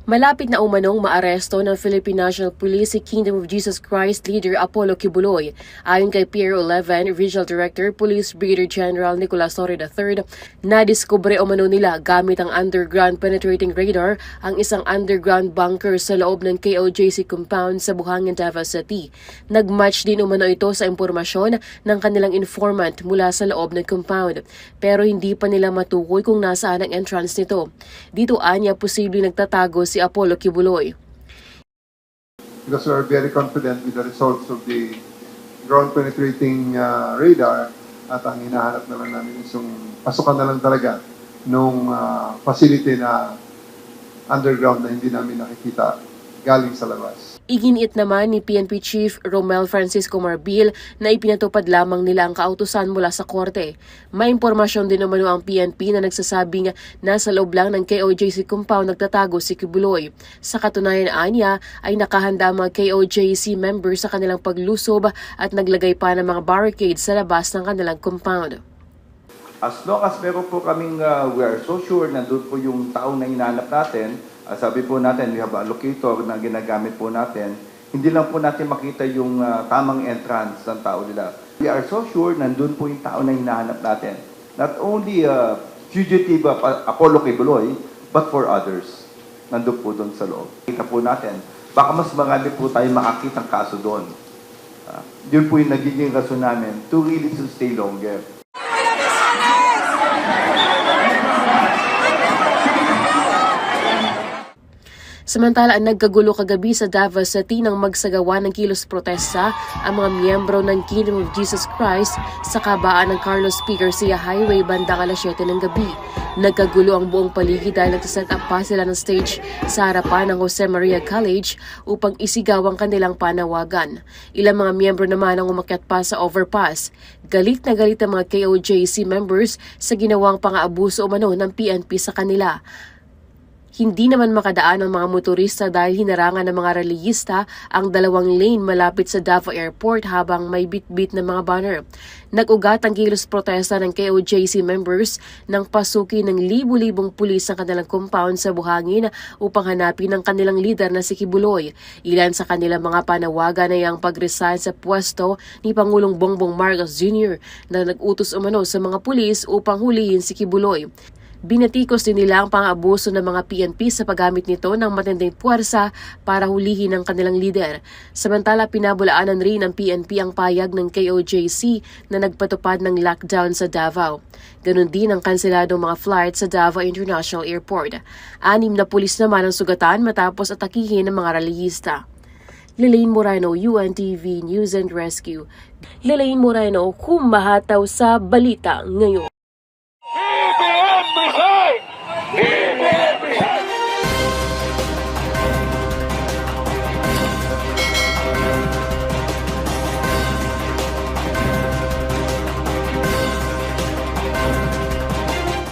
Malapit na umanong maaresto ng Philippine National Police si Kingdom of Jesus Christ leader Apollo Kibuloy. Ayon kay Pier 11 Regional Director Police Brigadier General Nicolas Torre III, nadiskubre umano nila gamit ang underground penetrating radar ang isang underground bunker sa loob ng KOJC compound sa Buhangin, Davao City. Nagmatch din umano ito sa impormasyon ng kanilang informant mula sa loob ng compound, pero hindi pa nila matukoy kung nasaan ang entrance nito. Dito anya posibleng nagtatago si Apollo Kibuloy. Because we are very confident with the results of the ground penetrating radar, at ang hinahanap na lang namin isang pasukan na lang talaga nung facility na underground na hindi namin nakikita galing sa labas. Iginiit naman ni PNP Chief Romel Francisco Marbil na ipinatupad lamang nila ang kautusan mula sa korte. May impormasyon din naman ang PNP na nagsasabing nasa loob lang ng KOJC compound nagtatago si Kibuloy. Sa katunayan anya ay nakahanda ang mga KOJC members sa kanilang paglusob at naglagay pa ng mga barricades sa labas ng kanilang compound. As long as meron po kaming, we are so sure na doon po yung taong na hinahanap natin, sabi po natin, we have a locator na ginagamit po natin, hindi lang po natin makita yung tamang entrance ng tao nila. We are so sure na doon po yung tao na hinahanap natin. Not only fugitive Apollo Kibuloy, but for others. Nandun po doon sa loob. Kita po natin, baka mas marami po tayo makakitang kaso doon. Yun po yung nagiging rason namin to really to stay longer. Samantala, nagkagulo kagabi sa Davao City nang magsagawa ng kilos protesta ang mga miyembro ng Kingdom of Jesus Christ sa kabaan ng Carlos P. Garcia Highway bandang alas 7 ng gabi. Nagkagulo ang buong paligid dahil nagsaset up pa sila ng stage sa harapan ng Jose Maria College upang isigaw ang kanilang panawagan. Ilang mga miyembro naman ang umakyat pa sa overpass. Galit na galit ang mga KOJC members sa ginawang pang-aabuso umano ng PNP sa kanila. Hindi naman makadaan ang mga motorista dahil hinarangan ng mga reliyista ang dalawang lane malapit sa Davao Airport habang may bit-bit na mga banner. Nag-ugat ang kilos protesta ng KOJC members nang pasukin ng libu-libong pulis ang kanilang compound sa Buhangin upang hanapin ang kanilang leader na si Kibuloy. Ilan sa kanilang mga panawagan ay ang pag-resign sa pwesto ni Pangulong Bongbong Marcos Jr. na nag-utos umano sa mga pulis upang hulihin si Kibuloy. Binatikos din nila ang pang-abuso ng mga PNP sa paggamit nito ng matinding puwersa para hulihin ang kanilang lider. Samantala, pinabulaanan rin ng PNP ang payag ng KOJC na nagpatupad ng lockdown sa Davao. Ganon din ang kanseladong mga flight sa Davao International Airport. 6 na pulis naman ang sugatan matapos atakihin ng mga reliyista. Lelaine Moreno, UNTV News and Rescue. Lelaine Moreno, humahataw sa balita ngayon.